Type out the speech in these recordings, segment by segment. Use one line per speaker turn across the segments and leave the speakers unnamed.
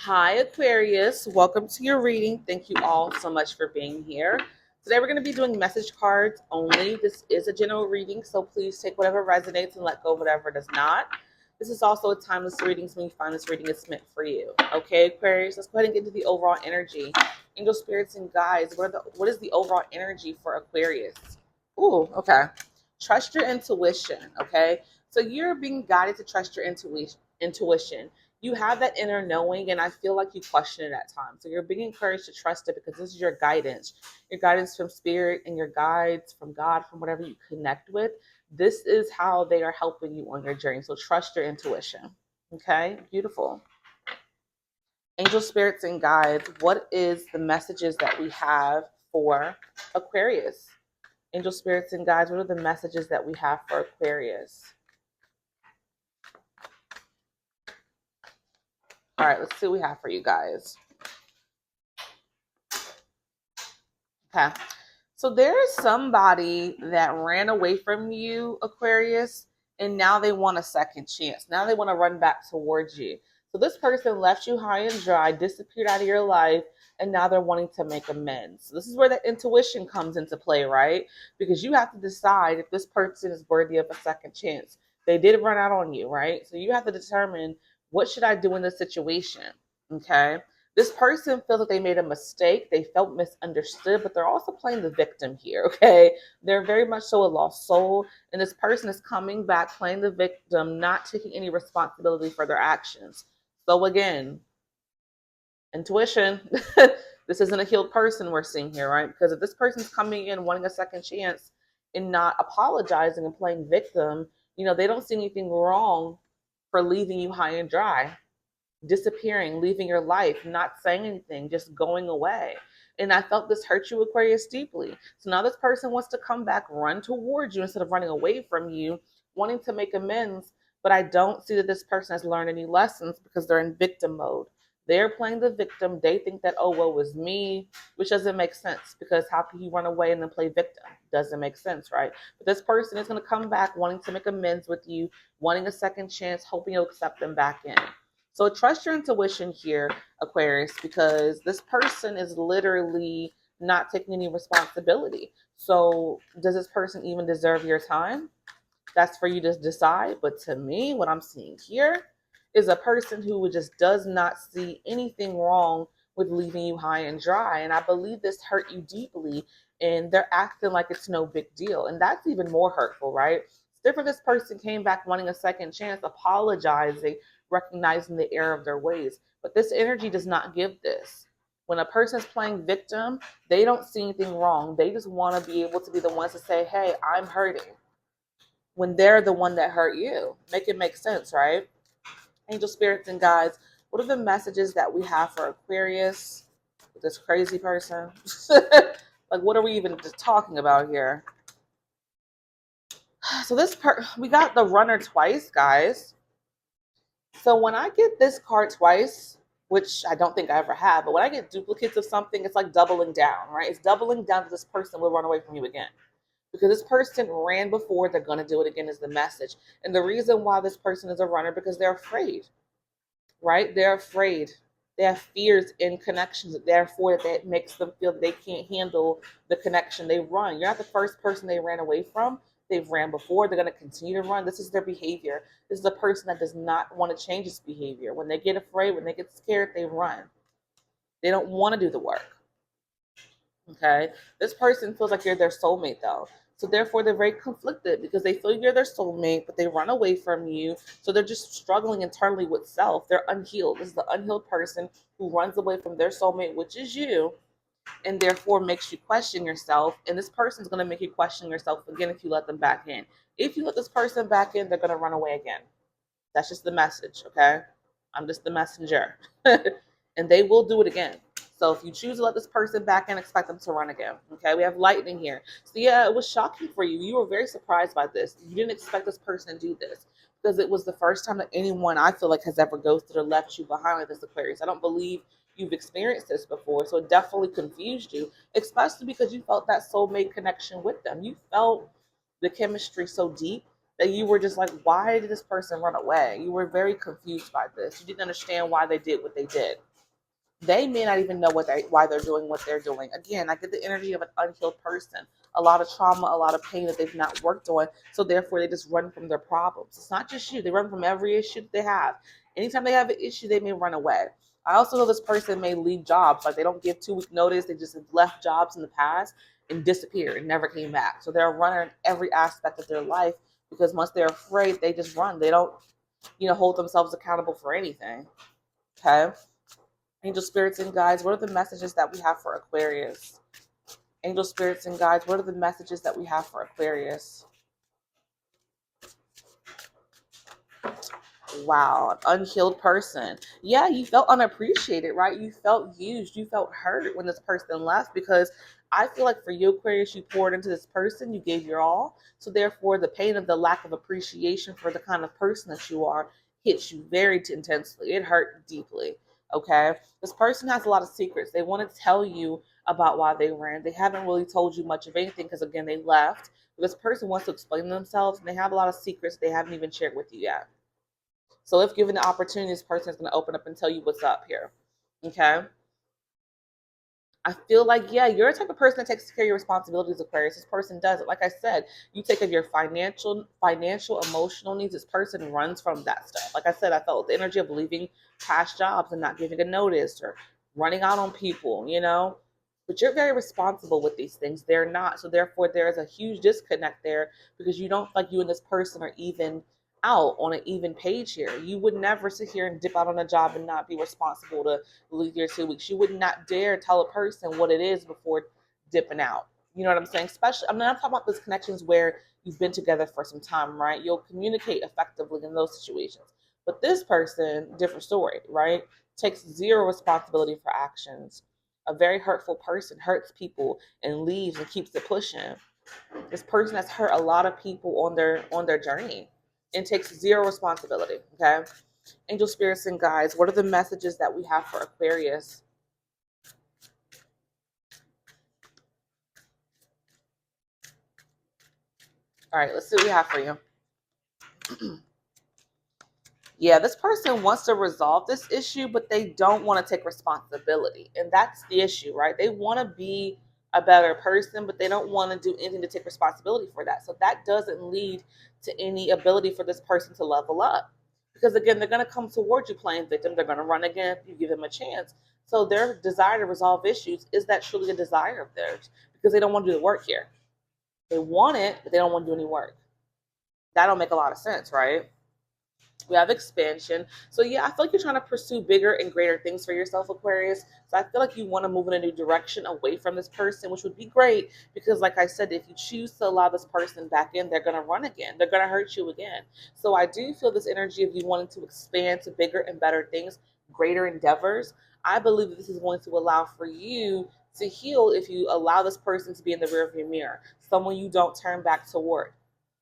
Hi, Aquarius. Welcome to your reading. Thank you all so much for being here. Today, we're going to be doing message cards only. This is a general reading, so please take whatever resonates and let go of whatever does not. This is also a timeless reading, so when you find this reading, it's meant for you. Okay, Aquarius, let's go ahead and get into the overall energy. Angel spirits and guides, what is the overall energy for Aquarius? Ooh, okay. Trust your intuition, okay? So you're being guided to trust your intuition. You have that inner knowing, and I feel like you question it at times. So you're being encouraged to trust it because this is your guidance from spirit and your guides from God, from whatever you connect with. This is how they are helping you on your journey. So trust your intuition. Okay, beautiful. Angel spirits and guides, what is the messages that we have for Aquarius? Angel spirits and guides, what are the messages that we have for Aquarius? All right, let's see what we have for you guys. Okay. So there is somebody that ran away from you, Aquarius, and now they want a second chance. Now they want to run back towards you. So this person left you high and dry, disappeared out of your life, and now they're wanting to make amends. So this is where the intuition comes into play, right? Because you have to decide if this person is worthy of a second chance. They did run out on you, right? So you have to determine, what should I do in this situation? Okay. This person feels that they made a mistake. They felt misunderstood, but they're also playing the victim here, okay? They're very much so a lost soul, and this person is coming back playing the victim, not taking any responsibility for their actions. So again, intuition. This isn't a healed person we're seeing here, right? Because if this person's coming in wanting a second chance and not apologizing and playing victim, they don't see anything wrong for leaving you high and dry, disappearing, leaving your life, not saying anything, just going away. And I felt this hurt you, Aquarius, deeply. So now this person wants to come back, run towards you instead of running away from you, wanting to make amends. But I don't see that this person has learned any lessons because they're in victim mode. They're playing the victim. They think that, oh, well, it was me, which doesn't make sense because how can you run away and then play victim? Doesn't make sense, right? But this person is going to come back wanting to make amends with you, wanting a second chance, hoping you'll accept them back in. So trust your intuition here, Aquarius, because this person is literally not taking any responsibility. So does this person even deserve your time? That's for you to decide. But to me, what I'm seeing here is a person who just does not see anything wrong with leaving you high and dry. And I believe this hurt you deeply, and they're acting like it's no big deal. And that's even more hurtful, right? It's different. This person came back wanting a second chance, apologizing, recognizing the error of their ways. But this energy does not give this. When a person is playing victim, they don't see anything wrong. They just want to be able to be the ones to say, hey, I'm hurting, when they're the one that hurt you. Make it make sense, right? Angel spirits and guides, what are the messages that we have for Aquarius with this crazy person? Like, what are we even just talking about here? So we got the runner twice, guys. So when I get this card twice, which I don't think I ever have, but when I get duplicates of something, it's like doubling down, right? It's doubling down that this person will run away from you again. Because this person ran before, they're going to do it again is the message. And the reason why this person is a runner, because they're afraid, right? They're afraid. They have fears in connections. Therefore, that makes them feel that they can't handle the connection. They run. You're not the first person they ran away from. They've ran before. They're going to continue to run. This is their behavior. This is a person that does not want to change its behavior. When they get afraid, when they get scared, they run. They don't want to do the work. Okay? This person feels like you're their soulmate, though. So therefore, they're very conflicted because they feel you're their soulmate, but they run away from you. So they're just struggling internally with self. They're unhealed. This is the unhealed person who runs away from their soulmate, which is you, and therefore makes you question yourself. And this person's going to make you question yourself again if you let them back in. If you let this person back in, they're going to run away again. That's just the message, okay? I'm just the messenger. And they will do it again. So if you choose to let this person back in, expect them to run again. Okay, we have lightning here. So yeah, it was shocking for you. You were very surprised by this. You didn't expect this person to do this because it was the first time that anyone, I feel like, has ever ghosted or left you behind like this, Aquarius. I don't believe you've experienced this before. So it definitely confused you, especially because you felt that soulmate connection with them. You felt the chemistry so deep that you were just like, why did this person run away? You were very confused by this. You didn't understand why they did what they did. They may not even know why they're doing what they're doing. Again, I get the energy of an unhealed person, a lot of trauma, a lot of pain that they've not worked on. So therefore, they just run from their problems. It's not just you; they run from every issue that they have. Anytime they have an issue, they may run away. I also know this person may leave jobs, like they don't give 2 week notice. They just left jobs in the past and disappeared and never came back. So they're a runner in every aspect of their life because once they're afraid, they just run. They don't, hold themselves accountable for anything. Okay. Angel spirits and guides, what are the messages that we have for Aquarius? Angel spirits and guides, what are the messages that we have for Aquarius? Wow, an unhealed person. Yeah, you felt unappreciated, right? You felt used. You felt hurt when this person left because I feel like for you, Aquarius, you poured into this person, you gave your all. So therefore, the pain of the lack of appreciation for the kind of person that you are hits you very intensely. It hurt deeply. Okay, this person has a lot of secrets. They want to tell you about why they ran. They haven't really told you much of anything because again, they left. This person wants to explain themselves, and they have a lot of secrets they haven't even shared with you yet. So if given the opportunity, this person is going to open up and tell you what's up here. Okay. I feel like, yeah, you're a type of person that takes care of your responsibilities, Aquarius. This person does it. Like I said, you take care of your financial, emotional needs. This person runs from that stuff. Like I said, I felt the energy of leaving past jobs and not giving a notice or running out on people. But you're very responsible with these things. They're not. So therefore, there is a huge disconnect there because you don't feel like you and this person are even out on an even page here. You would never sit here and dip out on a job and not be responsible to leave your 2 weeks. You would not dare tell a person what it is before dipping out. You know what I'm saying? Especially, I'm not talking about those connections where you've been together for some time, right? You'll communicate effectively in those situations. But this person, different story, right? Takes zero responsibility for actions. A very hurtful person hurts people and leaves and keeps it pushing. This person has hurt a lot of people on their journey and takes zero responsibility. Okay. Angel spirits and guides, what are the messages that we have for Aquarius? All right, let's see what we have for you. Yeah, this person wants to resolve this issue, but they don't want to take responsibility. And that's the issue, right? They want to be a better person, but they don't want to do anything to take responsibility for that. So that doesn't lead to any ability for this person to level up. Because again, they're going to come towards you playing victim. They're going to run again if you give them a chance. So their desire to resolve issues, is that truly a desire of theirs? Because they don't want to do the work here. They want it, but they don't want to do any work. That don't make a lot of sense, right? We have expansion. So yeah, I feel like you're trying to pursue bigger and greater things for yourself, Aquarius. So I feel like you want to move in a new direction away from this person, which would be great because like I said, if you choose to allow this person back in, they're going to run again. They're going to hurt you again. So I do feel this energy of you wanting to expand to bigger and better things, greater endeavors. I believe that this is going to allow for you to heal if you allow this person to be in the rear of your mirror, someone you don't turn back toward,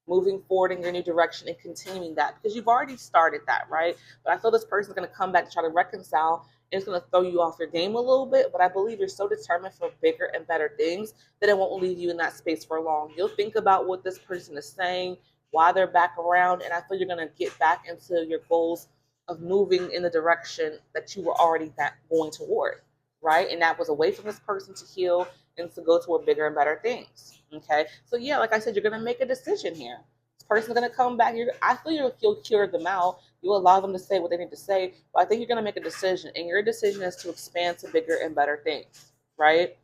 moving forward in your new direction and continuing that because you've already started that, right? But I feel this person's going to come back to try to reconcile and it's going to throw you off your game a little bit. But I believe you're so determined for bigger and better things that it won't leave you in that space for long. You'll think about what this person is saying, why they're back around, and I feel you're going to get back into your goals of moving in the direction that you were already going toward, right? And that was away from this person to heal and to go toward bigger and better things. Okay. So yeah, like I said, you're gonna make a decision here. This person's gonna come back. I feel you'll cure them out. You'll allow them to say what they need to say, but I think you're gonna make a decision. And your decision is to expand to bigger and better things. Right?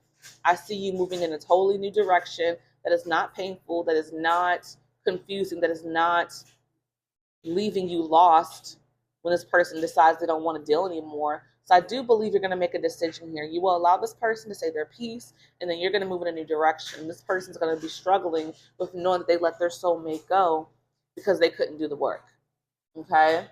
I see you moving in a totally new direction that is not painful, that is not confusing, that is not leaving you lost when this person decides they don't want to deal anymore. So I do believe you're going to make a decision here. You will allow this person to say their piece, and then you're going to move in a new direction. This person's going to be struggling with knowing that they let their soulmate go because they couldn't do the work. Okay?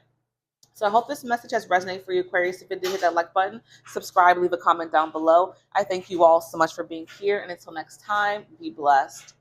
So I hope this message has resonated for you, Aquarius. If it did, hit that like button, subscribe, leave a comment down below. I thank you all so much for being here. And until next time, be blessed.